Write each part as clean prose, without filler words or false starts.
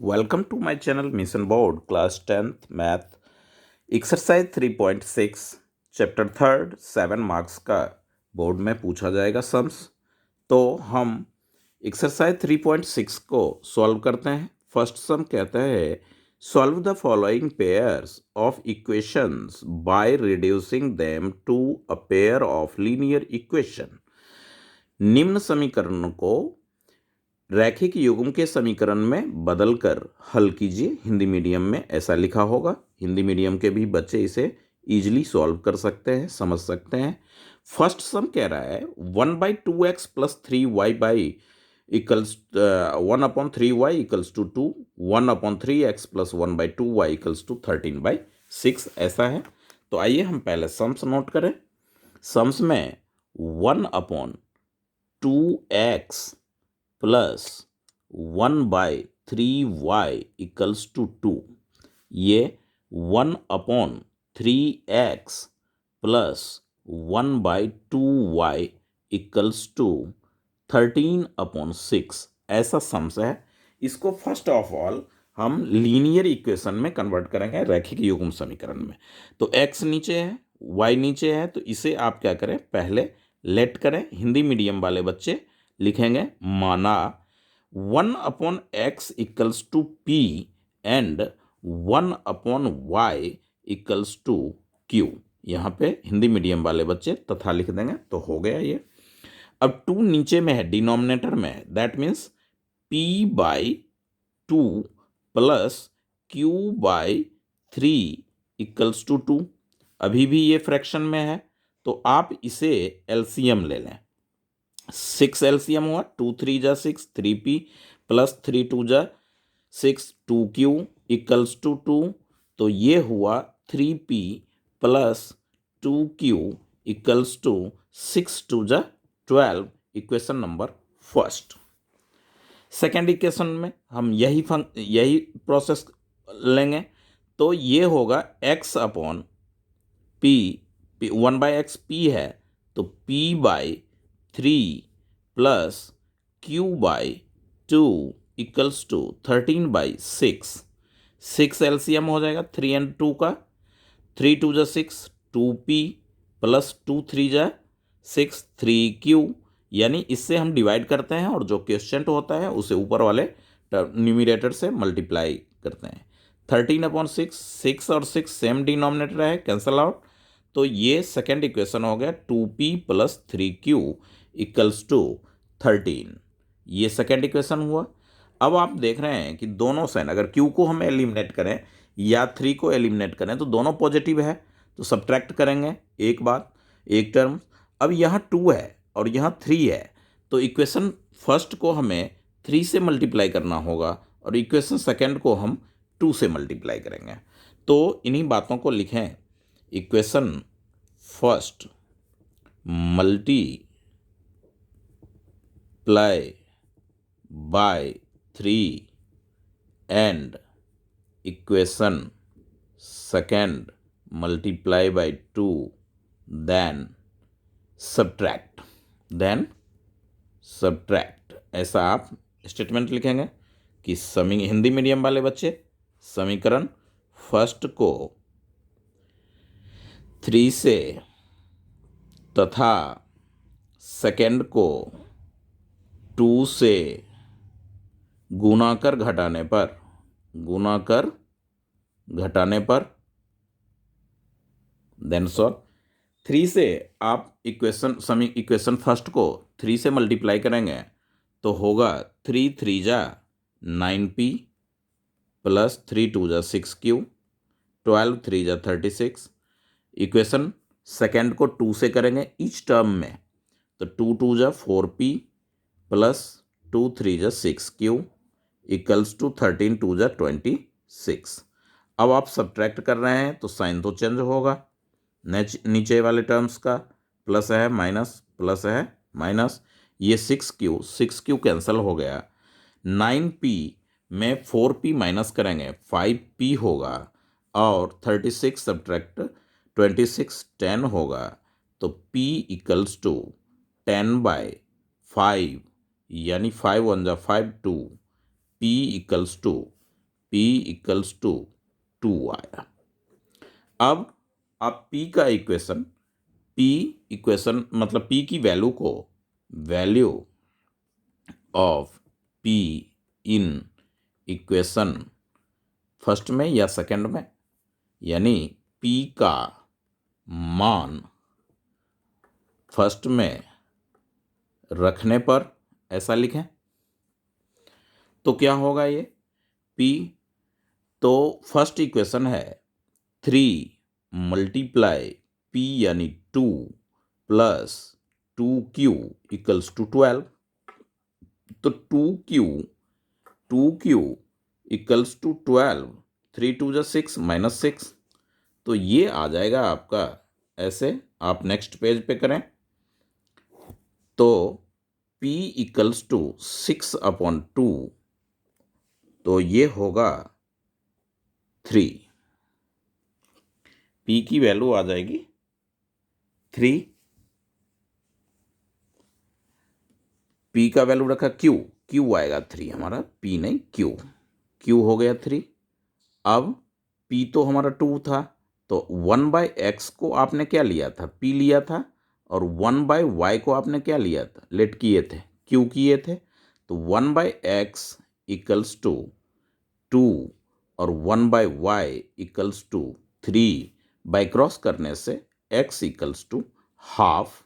Welcome to my channel Mission Board Class 10th Math Exercise 3.6 Chapter 3rd 7 marks का board में पूछा जाएगा sums. तो हम एक्सरसाइज 3.6 को सॉल्व करते हैं। फर्स्ट सम कहता है solve the following pairs of equations by reducing them to a pair of linear equation. निम्न समीकरण को रैखिक युग्म के समीकरण में बदलकर हल कीजिए। हिंदी मीडियम में ऐसा लिखा होगा। हिंदी मीडियम के भी बच्चे इसे इजीली सॉल्व कर सकते हैं, समझ सकते हैं। फर्स्ट सम कह रहा है 1/2x + 3y equals 1/3y equals to 2, 1/3x + 1/2y equals to 13/6 ऐसा है। तो आइए हम पहले सम्स नोट करें। सम्स में 1/2x plus 1/3y equals to 2, ये 1/3x plus 1/2y equals to 13/6 ऐसा सम्स है। इसको फर्स्ट ऑफ ऑल हम लीनियर इक्वेशन में कन्वर्ट करेंगे, रैखिक युग्म समीकरण में। तो x नीचे है, y नीचे है, तो इसे आप क्या करें, पहले लेट करें। हिंदी मीडियम वाले बच्चे लिखेंगे माना 1/x equals to p and 1/y equals to q। यहाँ पे हिंदी मीडियम वाले बच्चे तथा लिख देंगे तो हो गया ये। अब 2 नीचे में है, डिनोमिनेटर में है, that means p/2 plus q/3 equals to 2। अभी भी ये फ्रैक्शन में है, तो आप इसे एलसीएम ले लें। 6 एलसीएम हुआ, 2 3 जा 6, 3p प्लस 3 2 जा 6, 2q इक्वल्स टू 2। तो ये हुआ 3p plus 2q equals to 6 2 जा 12, equation number first. Second equation में हम यही प्रोसेस लेंगे। तो ये होगा x upon p, 1/x p है, तो p/3 plus q/2 equals to 13/6। 6 LCM हो जाएगा 3 एंड 2 का, 3 2 जा 6, 2p प्लस 2 3 जा 6, 3q। यानी इससे हम डिवाइड करते हैं और जो क्वोशिएंट होता है उसे ऊपर वाले न्यूमरेटर से मल्टीप्लाई करते हैं। 13/6, 6 और 6 सेम डिनोमिनेटर है, कैंसल आउट। तो ये सेकेंड इक्वेशन हो गया 2p plus 3q equals to 13। ये सेकेंड इक्वेशन हुआ। अब आप देख रहे हैं कि दोनों साइन, अगर q को हम एलिमिनेट करें या 3 को एलिमिनेट करें तो दोनों पॉजिटिव है, तो सब्ट्रैक्ट करेंगे एक बात, एक टर्म। अब यहाँ 2 है और यहाँ 3 है, तो इक्वेशन फर्स्ट को हमें 3 से मल्टीप्लाई करना होगा और इक्वेशन सेकेंड को हम 2 से मल्टीप्लाई करेंगे। तो इन्हीं बातों को लिखें। Equation first multiply by 3 and equation second multiply by 2, then subtract ऐसा आप स्टेटमेंट लिखेंगे कि हिंदी मीडियम वाले बच्चे समीकरण फर्स्ट को 3 से तथा सेकेंड को 2 से गुणाकर घटाने पर देन सॉल्व। 3 से आप इक्वेशन फर्स्ट को 3 से मल्टीप्लाई करेंगे तो होगा 3 3 जा 9p प्लस 3 2 जा 6q, 12 3 जा 36। इक्वेशन सेकेंड को 2 से करेंगे ईच टर्म में, तो 2 2 जा 4p प्लस 2 3 जा 6q इक्वल्स टू 13 2 जा 26। अब आप सब्ट्रैक्ट कर रहे हैं तो साइन तो चेंज होगा, नीचे वाले टर्म्स का प्लस है माइनस, प्लस है माइनस, ये 6q कैंसिल हो गया। 9p में 4p माइनस करेंगे 5p होगा और 36 सब्ट्रैक्ट 26 10 होगा, तो p इक्वल्स टू 10/5 यानी 5 1 जा 5 2, p equals to P equals to 2 आया। अब आप P का इक्वेशन, मतलब P की वैल्यू को, value of P in equation first में या सेकंड में, यानी P का मान फर्स्ट में रखने पर ऐसा लिखें तो क्या होगा ये P, तो फर्स्ट इक्वेशन है 3 मल्टीप्लाई P यानी 2 प्लस 2Q इक्वल्स टू 12, तो 2Q इक्वल्स टू 12, 3 2 जा 6 माइनस 6, तो ये आ जाएगा आपका ऐसे। आप नेक्स्ट पेज पे करें तो P इक्वल्स टू 6/2, तो ये होगा 3। P की वैल्यू आ जाएगी 3। P का वैल्यू रखा Q आएगा 3 हमारा, P नहीं Q हो गया 3। अब P तो हमारा 2 था, तो 1/x को आपने क्या लिया था, P लिया था, और 1/y को आपने क्या लिया था, लेट किए थे, Q किए थे, तो 1/x इक्वल्स टू 2 और 1/y equals to 3, by cross करने से x इक्वल्स टू हाफ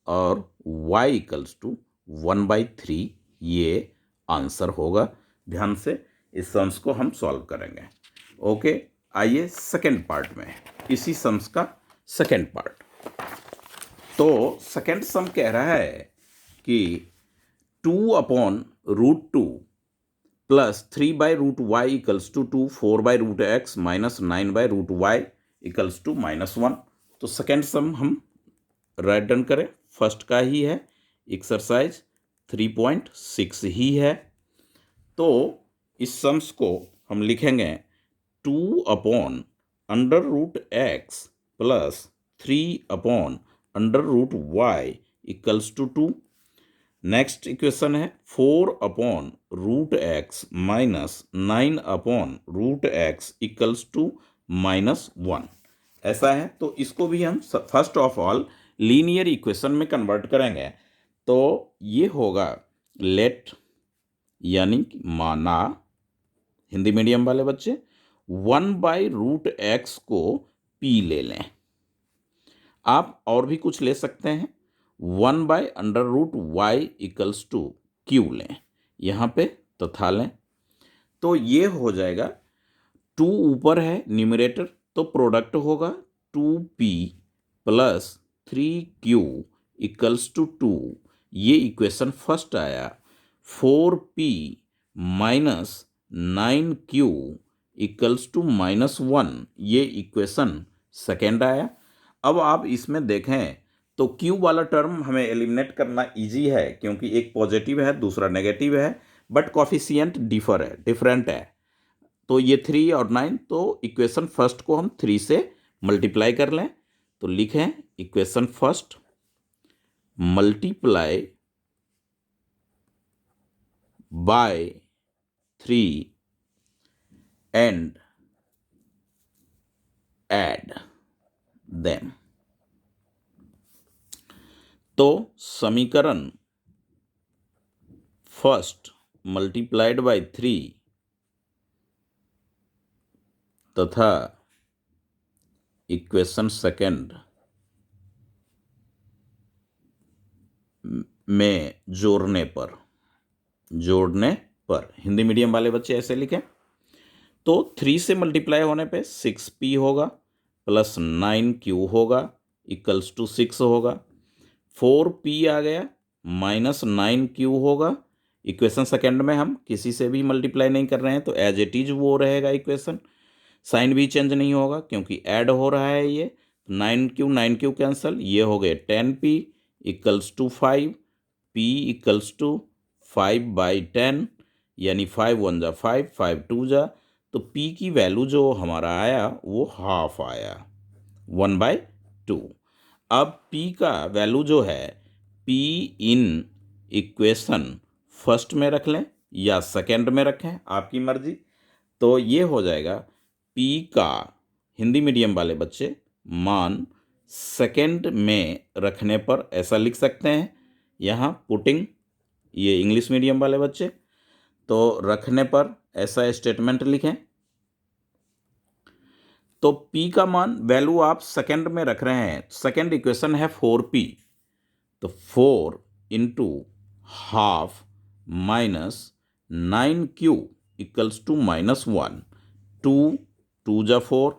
और y इक्वल्स टू 1/3, ये आंसर होगा। ध्यान से इस सम्स को हम सॉल्व करेंगे। ओके, आइए सेकेंड पार्ट में, इसी सम्स का सेकेंड पार्ट। तो सेकेंड सम कह रहा है कि 2/√2 plus 3/√y equals to 2, 4/√x minus 9/√y equals to -1। तो सेकेंड सम हम राइट डन करें, फर्स्ट का ही है, एक्सरसाइज 3.6 ही है। तो इस सम्स को हम लिखेंगे 2/√x plus 3/√y equals to 2। Next equation है 4/√x minus 9/√x equals to -1, ऐसा है। तो इसको भी हम first of all linear equation में कन्वर्ट करेंगे, तो ये होगा लेट, यानी माना, हिंदी मीडियम वाले बच्चे 1/√x को P ले लें। आप और भी कुछ ले सकते हैं, 1/√y इक्वल्स टू Q लें, यहाँ पे तथा लें, तो ये हो जाएगा 2 ऊपर है न्यूमरेटर, तो प्रोडक्ट होगा 2P plus 3Q equals to 2, ये इक्वेशन फर्स्ट आया। 4P minus 9Q equals to -1, ये इक्वेशन सेकेंड आया। अब आप इसमें देखें तो Q वाला टर्म हमें एलिमिनेट करना इजी है, क्योंकि एक पॉजिटिव है दूसरा नेगेटिव है, बट कॉफिशिएंट डिफरेंट है, तो ये 3 और 9, तो इक्वेशन फर्स्ट को हम 3 से मल्टीप्लाई कर लें, तो लिखें equation first multiply by 3 and add them. तो समीकरण फर्स्ट मल्टीप्लाइड बाय 3 तथा इक्वेशन सेकंड में जोड़ने पर हिंदी मीडियम वाले बच्चे ऐसे लिखें, तो 3 से मल्टीप्लाई होने पे 6P होगा प्लस 9Q होगा इक्वल्स टू 6 होगा, 4P आ गया माइनस 9Q होगा। इक्वेशन सेकंड में हम किसी से भी मल्टीप्लाई नहीं कर रहे हैं, तो एज इट इज वो रहेगा इक्वेशन, साइन भी चेंज नहीं होगा क्योंकि ऐड हो रहा है ये। 9Q कैंसल, ये हो गए 10P equals to 5, P equals to 5/10, यानी 5 1 जा 5, 5 2 जा, तो P की वैल्यू जो हमारा आया वो हाफ आया, 1/2। अब P का वैल्यू जो है P इन इक्वेशन फर्स्ट में रख लें या सेकेंड में रखें, आपकी मर्जी। तो ये हो जाएगा पी का, हिंदी मीडियम वाले बच्चे, मान सेकंड में रखने पर ऐसा लिख सकते हैं। यहाँ पुटिंग, ये इंग्लिश मीडियम वाले बच्चे, तो रखने पर ऐसा स्टेटमेंट लिखें। तो P का मान वैल्यू आप सेकंड में रख रहे हैं। सेकंड इक्वेशन है 4P, तो 4 into half minus 9Q equals to -1, 2 2 जा 4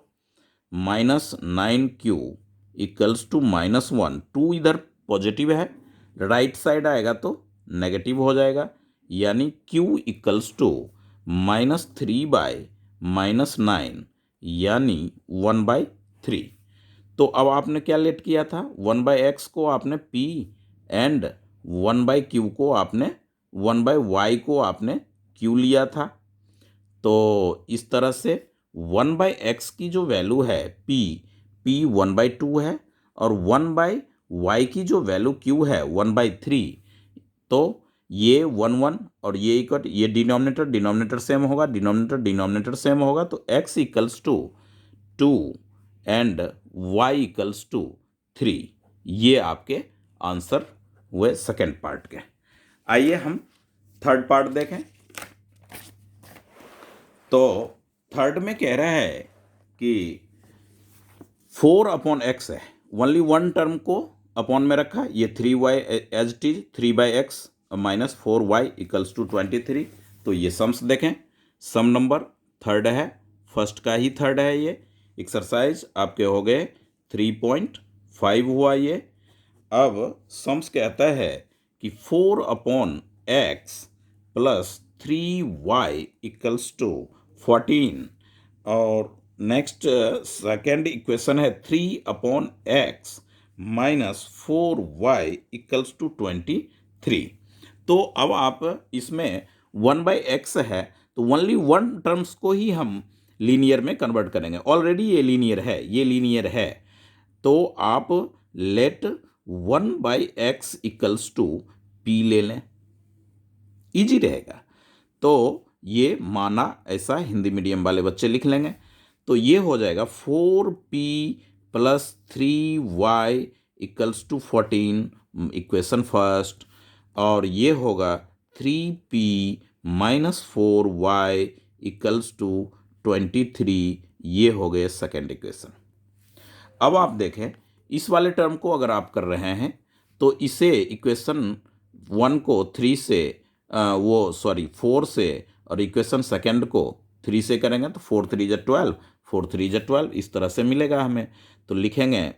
माइनस 9Q इक्वल्स टू -1। 2 इधर पॉजिटिव है, राइट साइड आएगा तो नेगेटिव हो जाएगा, यानी Q इक्वल्स टू -3/-9 यानी 1/3। तो अब आपने क्या लेट किया था, 1/x को आपने P एंड 1/Q को आपने 1/y को आपने Q लिया था। तो इस तरह से 1/x की जो वैल्यू है P 1/2 है, और 1/y की जो वैल्यू Q है 1/3। तो ये 1 और ये इक्वल, ये डिनोमिनेटर सेम होगा, डिनोमिनेटर सेम होगा, तो x equals to 2 and y equals to 3। ये आपके आंसर हुए सेकेंड पार्ट के। आइए हम थर्ड पार्ट देखें। तो थर्ड में कह रहा है कि 4/x है, ओनली वन टर्म को अपॉन में रखा, ये 3y as it is, 3/x -4y equals to 23। तो ये सम्स देखें, सम नंबर थर्ड है, फर्स्ट का ही थर्ड है। ये एक्सरसाइज आपके हो गए 3.5 हुआ ये। अब सम्स कहता है कि 4/x plus 3y equals to 14, और नेक्स्ट सेकेंड इक्वेशन है 3/x -4y इक्वल्स टू 23। तो अब आप इसमें 1/x है, तो ओनली वन टर्म्स को ही हम लीनियर में कन्वर्ट करेंगे। ऑलरेडी ये लीनियर है, तो आप late 1/x equals to P ले लें, इजी रहेगा। तो ये माना ऐसा हिंदी मीडियम वाले बच्चे लिख लेंगे। तो ये हो जाएगा 4P plus 3y equals to 14, equation first, और ये होगा 3P minus 4y equals to 23, ये हो गए सेकेंड इक्वेशन। अब आप देखें, इस वाले टर्म को अगर आप कर रहे हैं तो इसे इक्वेशन 1 को 3 से 4 से, और इक्वेशन सेकेंड को 3 से करेंगे तो 4 3 जा 12, 4 3 जा 12, इस तरह से मिलेगा हमें। तो लिखेंगे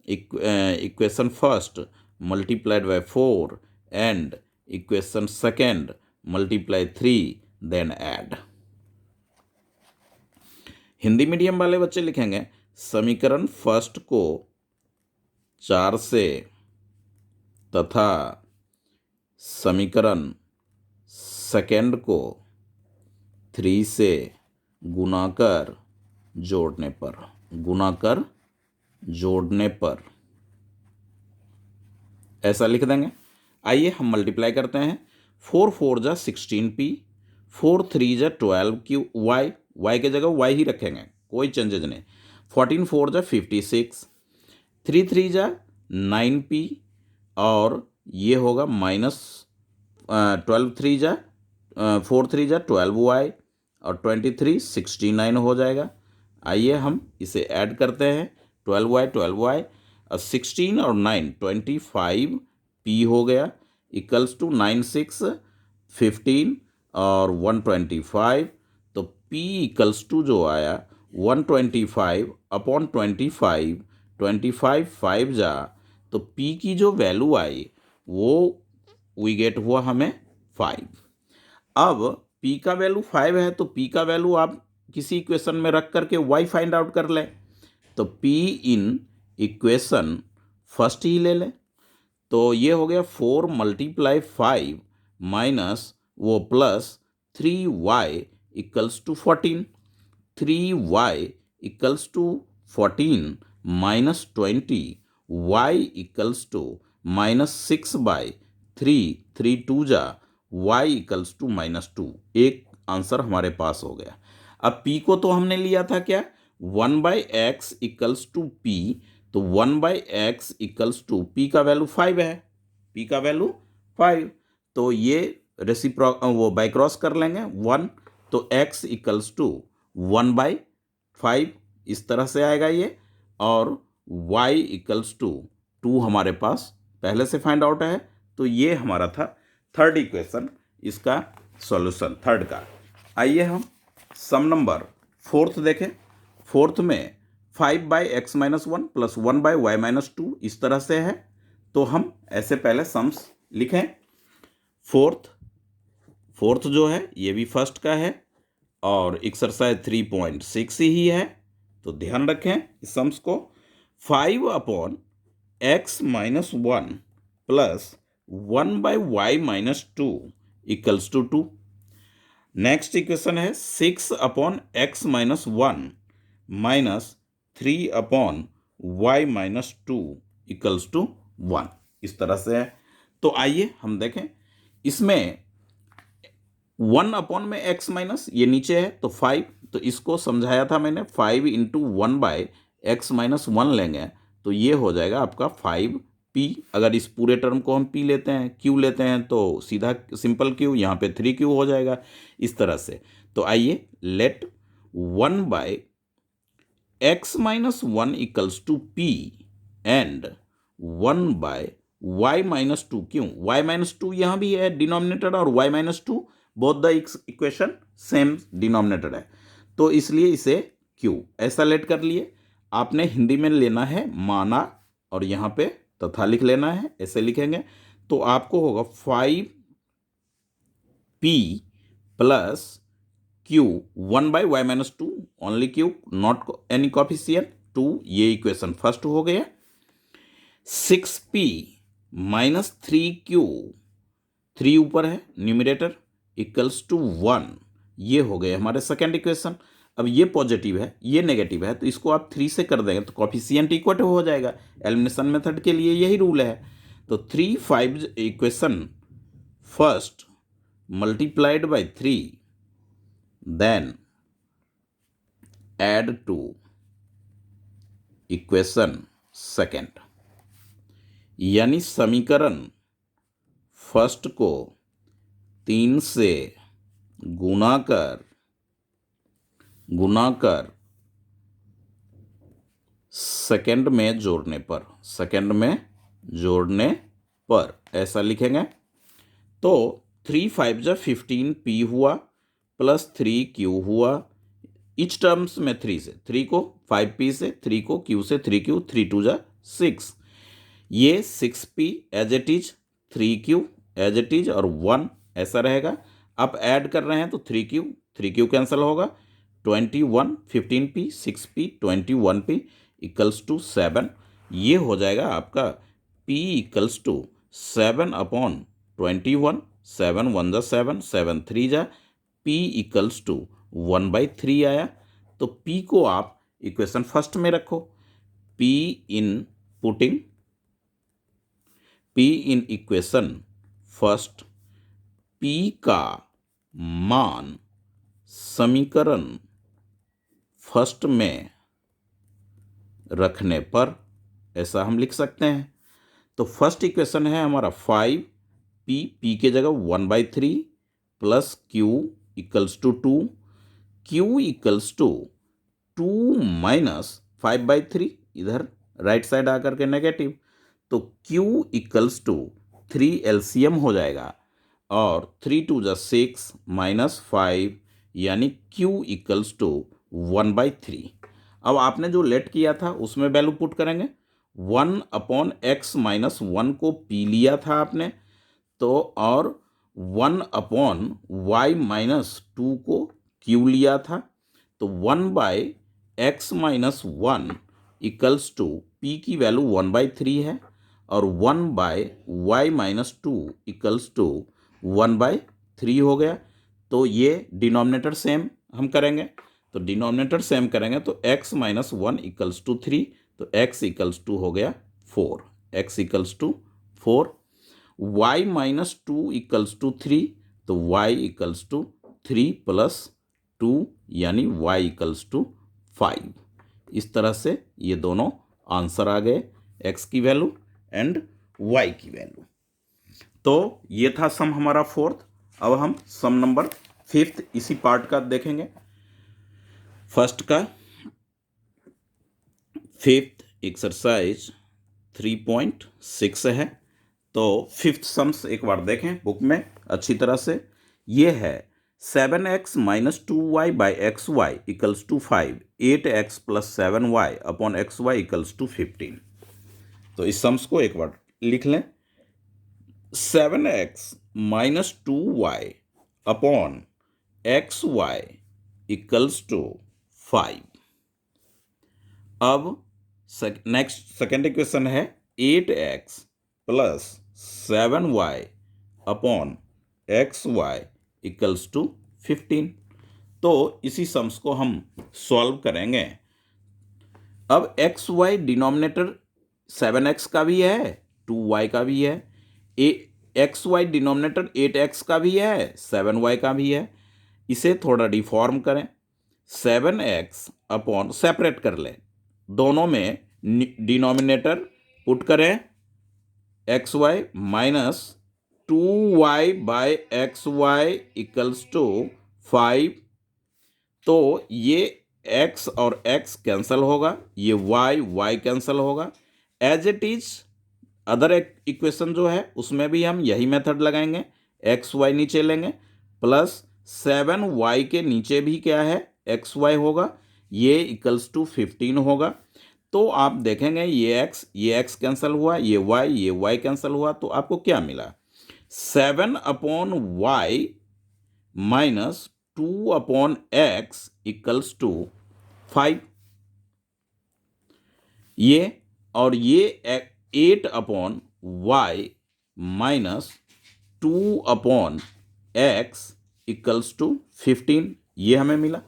equation first multiplied by 4 and equation second multiply 3 then add. Hindi medium वाले बच्चे लिखेंगे समीकरण फर्स्ट को 4 से तथा समीकरण सेकेंड को 3 से गुणाकर जोड़ने पर ऐसा लिख देंगे। आइए हम मल्टीप्लाई करते हैं। 4 4 जा 16P, 4 3 जा 12Q, y के जगह y ही रखेंगे, कोई चेंजेज नहीं। 14 4 जा 56, 3 3 जा 9P, और ये होगा माइनस 12 3 जा 4 3 जा 12y, और 23 69 हो जाएगा। आइए हम इसे ऐड करते हैं, 12y और 16 और 9 25P हो गया, इक्वल्स टू 9 6 15 और 125। तो P इक्वल्स टू जो आया 125/25, 25 5 जा, तो P की जो वैल्यू आई वो वी गेट हुआ हमें 5। अब P का वैल्यू 5 है, तो P का वैल्यू आप किसी इक्वेशन में रख करके y फाइंड आउट कर लें। तो P इन इक्वेशन फर्स्ट ही ले लें। तो ये हो गया 4 × 5 माइनस वो plus 3y equals to 14, 3y equals to 14 minus 20, y equals to -6/3, 3 2 जा y इक्वल्स टू -2। एक आंसर हमारे पास हो गया। अब p को तो हमने लिया था क्या, 1/x इक्वल्स टू p, तो 1/x इक्वल्स टू p का वैल्यू 5 है, p का वैल्यू 5, तो ये वो बाई क्रॉस कर लेंगे 1, तो x इक्वल्स टू 1/5 इस तरह से आएगा ये, और y इक्वल्स टू 2 हमारे पास पहले से फाइंड आउट है। तो ये हमारा था थर्ड इक्वेशन, इसका सॉल्यूशन थर्ड का। आइए हम सम नंबर फोर्थ देखें। फोर्थ में 5/x-1 प्लस 1/y-2 इस तरह से है, तो हम ऐसे पहले सम्स लिखें। फोर्थ जो है ये भी फर्स्ट का है और एक्सरसाइज 3.6 ही है, तो ध्यान रखें इस सम्स को। 5/x-1 plus 1/y-2 equals to 2। Next equation है 6/x-1 minus 3/y-2 equals to 1 इस तरह से है। तो आइए हम देखें, इसमें 1 में x माइनस ये नीचे है तो 5, तो इसको समझाया था मैंने, 5 इंटू 1/x-1 लेंगे तो ये हो जाएगा आपका 5p। अगर इस पूरे टर्म को हम p लेते हैं, q लेते हैं तो सीधा सिंपल q, यहाँ पे 3q हो जाएगा इस तरह से। तो आइए let 1/x-1 equals to p and 1/y-2, क्यों y-2 यहाँ भी है डिनोमिनेटर, और y-2 both the equation same denominator है, तो इसलिए इसे q ऐसा लेट कर लिए। आपने हिंदी में लेना है माना और यहाँ पे तथा लिख लेना है, ऐसे लिखेंगे तो आपको होगा 5p plus q 1/y-2 only q not any coefficient 2, ये इक्वेशन फर्स्ट हो गया। 6p माइनस 3q, 3 ऊपर है न्यूमरेटर इक्वल्स टू 1, ये हो गए हमारे सेकेंड इक्वेशन। अब ये पॉजिटिव है ये नेगेटिव है, तो इसको आप 3 से कर देंगे तो कोफिशिएंट इक्वल हो जाएगा। एलिमिनेशन मेथड के लिए यही रूल है। तो 3 5 equation first multiplied by 3 then add to equation second, यानी समीकरण फर्स्ट को 3 से गुना कर सेकेंड में जोड़ने पर ऐसा लिखेंगे। तो 3 5 जा 15p हुआ प्लस 3q हुआ, इच टर्म्स में 3 से, 3 को 5p से, 3 को q से, 3q, 3 2 जा 6, ये 6p as it is, 3q as it is और 1 ऐसा रहेगा। अब ऐड कर रहे हैं तो 3q कैंसिल होगा, 21 15p 6p 21p equals to 7, ये हो जाएगा आपका p इक्वल्स टू 7/21, 7 1 जा 7, 7 3 जा, p इक्वल्स टू 1/3 आया। तो p को आप इक्वेशन फर्स्ट में रखो, p in equation first, p का मान समीकरण फर्स्ट में रखने पर ऐसा हम लिख सकते हैं। तो फर्स्ट इक्वेशन है हमारा 5p, p के जगह 1/3 plus q equals to 2, q equals to 2 minus 5/3, इधर राइट साइड आकर के नेगेटिव, तो q इक्वल्स टू 3 एलसीएम हो जाएगा, और 3 2 जा 6 माइनस 5, यानी q इक्वल्स टू 1/3। अब आपने जो लेट किया था उसमें वैल्यू पुट करेंगे, 1/x-1 को p लिया था आपने, तो और 1/y-2 को q लिया था, तो 1/x-1 इक्वल्स टू p की वैल्यू 1/3 है और 1/y-2 इक्वल्स टू 1/3 हो गया। तो ये डिनोमिनेटर सेम हम करेंगे, तो डिनोमिनेटर सेम करेंगे तो x-1 इक्वल्स टू 3, तो x इक्वल्स टू हो गया 4, x equals to 4, y-2 equals to 3, तो y इक्वल्स टू 3 प्लस 2 यानी y इक्वल्स टू 5। इस तरह से ये दोनों आंसर आ गए, x की वैल्यू एंड y की वैल्यू। तो ये था सम हमारा फोर्थ। अब हम सम नंबर फिफ्थ इसी पार्ट का देखेंगे। फर्स्ट का फिफ्थ एक्सरसाइज 3.6 है। तो फिफ्थ सम्स एक बार देखें बुक में अच्छी तरह से। ये है 7x minus 2y by x y equals to 5, 8x plus 7y upon x y equals to 15। तो इस सम्स को एक बार लिख लें। 7x minus 2y upon x y equals to 5। अब नेक्स्ट सेकेंड इक्वेशन है 8x plus 7y upon x y equals to 15। तो इसी सम्स को हम सॉल्व करेंगे। अब एक्स वाई डिनोमिनेटर 7x का भी है, 2y का भी है। एक्स वाई डिनोमिनेटर 8x का भी है, 7y का भी है। इसे थोड़ा डिफॉर्म करें, 7x अपॉन सेपरेट कर लें, दोनों में डिनोमिनेटर पुट करें x y minus 2y by x y equals to 5। तो ये x और x कैंसल होगा, ये y कैंसल होगा। As it is other equation जो है उसमें भी हम यही मेथड लगाएंगे, एक्स वाई नीचे लेंगे प्लस 7y के नीचे भी क्या है एक्स वाई होगा, ये इक्वल्स टू 15 होगा। तो आप देखेंगे ये x कैंसिल हुआ, ये y कैंसिल हुआ, तो आपको क्या मिला 7 upon y minus 2 upon x equals to 5। ये और ये 8 upon y minus 2 upon x equals to 15, ये हमें मिला।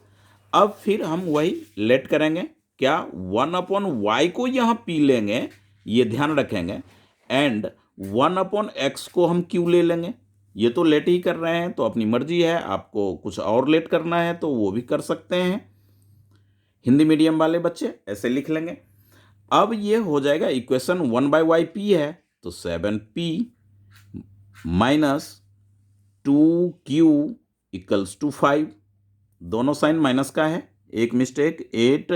अब फिर हम वही लेट करेंगे, क्या 1 अपॉन वाई को यहाँ पी लेंगे, ये ध्यान रखेंगे, एंड 1 अपॉन एक्स को हम क्यों ले लेंगे। ये तो लेट ही कर रहे हैं, तो अपनी मर्जी है, आपको कुछ और लेट करना है तो वो भी कर सकते हैं। हिंदी मीडियम वाले बच्चे ऐसे लिख लेंगे। अब ये हो जाएगा इक्वेशन 1 बाई वाई पी है, तो 7p minus 2q equals to 5। दोनों साइन माइनस का है, एक मिस्टेक, 8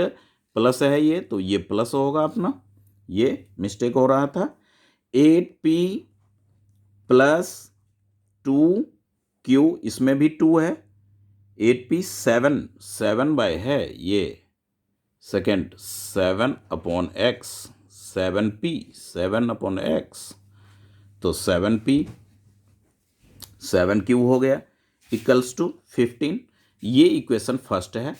प्लस है ये, तो ये प्लस होगा अपना, ये मिस्टेक हो रहा था। 8p प्लस 2q, इसमें भी 2 है। 8p 7 बाय है ये second 7 upon x, 7 upon x, तो 7q हो गया इक्वल्स टू 15। ये इक्वेशन फर्स्ट है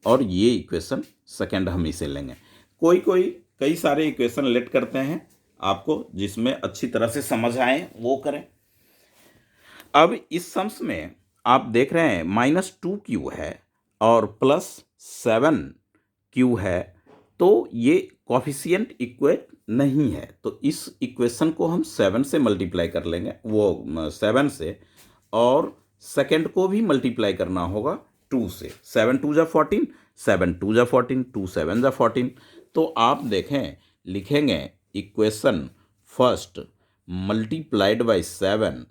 और ये इक्वेशन सेकेंड हम इसे लेंगे। कई सारे इक्वेशन लेट करते हैं, आपको जिसमें अच्छी तरह से समझ आए वो करें। अब इस सम्स में आप देख रहे हैं -2q है और +7q है, तो ये कॉफिशिएंट इक्वेट नहीं है, तो इस इक्वेशन को हम 7 से मल्टीप्लाई कर लेंगे, वो 7 से, और सेकेंड को भी मल्टीप्लाई करना होगा 2 से। 7 2 जा 14, 7 2 जा 14, 2 7 जा 14। तो आप देखें, लिखेंगे इक्वेशन फर्स्ट मल्टीप्लाइड बाई 7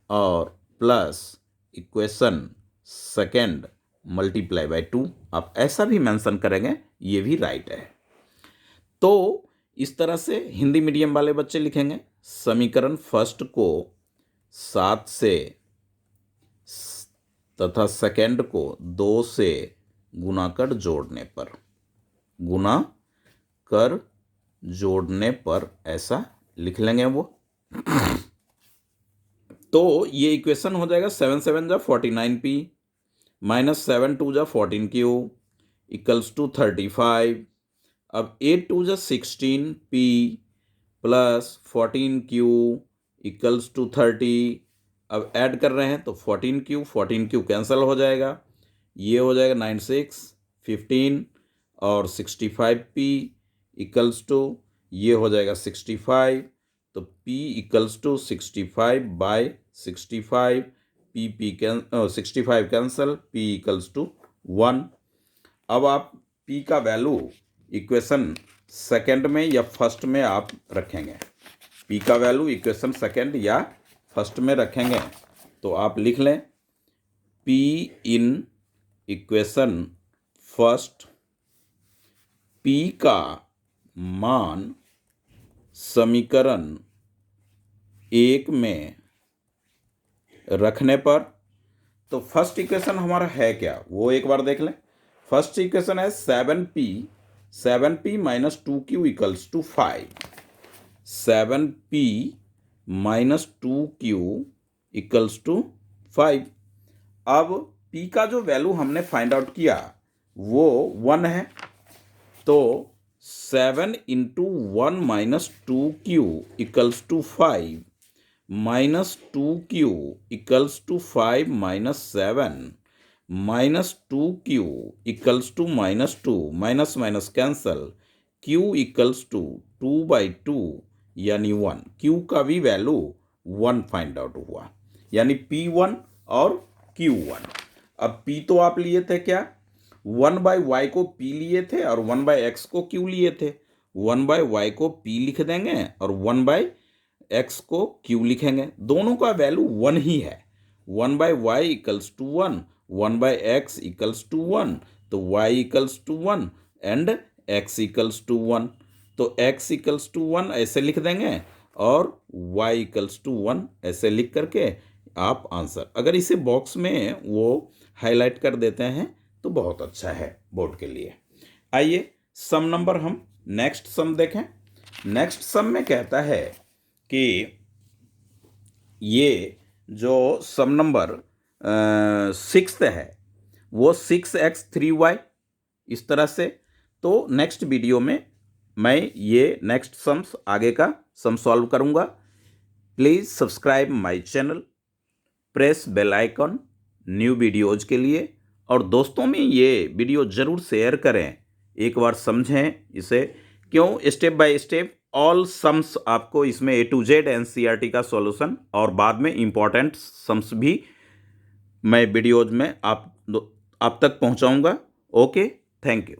और plus equation second multiply by 2। आप ऐसा भी मेंशन करेंगे, ये भी राइट है। तो इस तरह से हिंदी मीडियम वाले बच्चे लिखेंगे, समीकरण फर्स्ट को 7 से तथा सेकेंड को 2 से गुना कर जोड़ने पर ऐसा लिख लेंगे वो। तो ये इक्वेशन हो जाएगा 7 7 जा 49p माइनस 7 2 जा 14q इक्वल्स टू 35। अब 8 2 जा 16p plus 14q equals to 30। अब ऐड कर रहे हैं तो 14q कैंसिल हो जाएगा, ये हो जाएगा 9 6 15 और 65p इक्वल्स टू, ये हो जाएगा 65, तो p equals to 65 by 65, 65 cancel, p equals to 1। अब आप p का वैल्यू इक्वेशन सेकंड में या फर्स्ट में आप रखेंगे, p का वैल्यू इक्वेशन सेकंड या फर्स्ट में रखेंगे तो आप लिख लें p in equation first, p का मान समीकरण 1 में रखने पर, तो फर्स्ट इक्वेशन हमारा है क्या वो एक बार देख लें। फर्स्ट इक्वेशन है 7p minus 2q equals to 5। 7p minus 2q equals to 5। अब p का जो वैल्यू हमने फाइंड आउट किया वो 1 है, तो 7 into 1 minus 2q equals to 5 minus 2q equals to 5 minus 7 minus 2q equals to minus 2, minus minus cancel, q equals to 2/2 यानी 1। q का भी वैल्यू 1 फाइंड आउट हुआ, यानी p1 और q1। अब p तो आप लिए थे क्या, 1/y को p लिए थे और 1/x को q लिए थे। 1/y को p लिख देंगे और 1/x को q लिखेंगे, दोनों का वैल्यू 1 ही है। 1/y equals to 1, 1/x equals to 1, तो y equals to 1 and x equals to 1, तो x इक्वल्स टू 1 ऐसे लिख देंगे और y इक्वल्स टू 1 ऐसे लिख करके आप आंसर, अगर इसे बॉक्स में वो हाईलाइट कर देते हैं तो बहुत अच्छा है बोर्ड के लिए। आइए सम नंबर हम नेक्स्ट सम देखें। नेक्स्ट सम में कहता है कि ये जो सम नंबर 6 है वो 6x 3y इस तरह से। तो नेक्स्ट वीडियो में मैं ये नेक्स्ट सम्स आगे का सम सॉल्व करूँगा। Please subscribe my channel, press bell icon new videos के लिए, और दोस्तों में ये वीडियो ज़रूर शेयर करें, एक बार समझें इसे, क्यों step by step all sums आपको इसमें A to Z NCERT का सॉल्यूशन और बाद में इम्पॉर्टेंट सम्स भी मैं वीडियोज में आप तक पहुंचाऊंगा। Okay, thank you.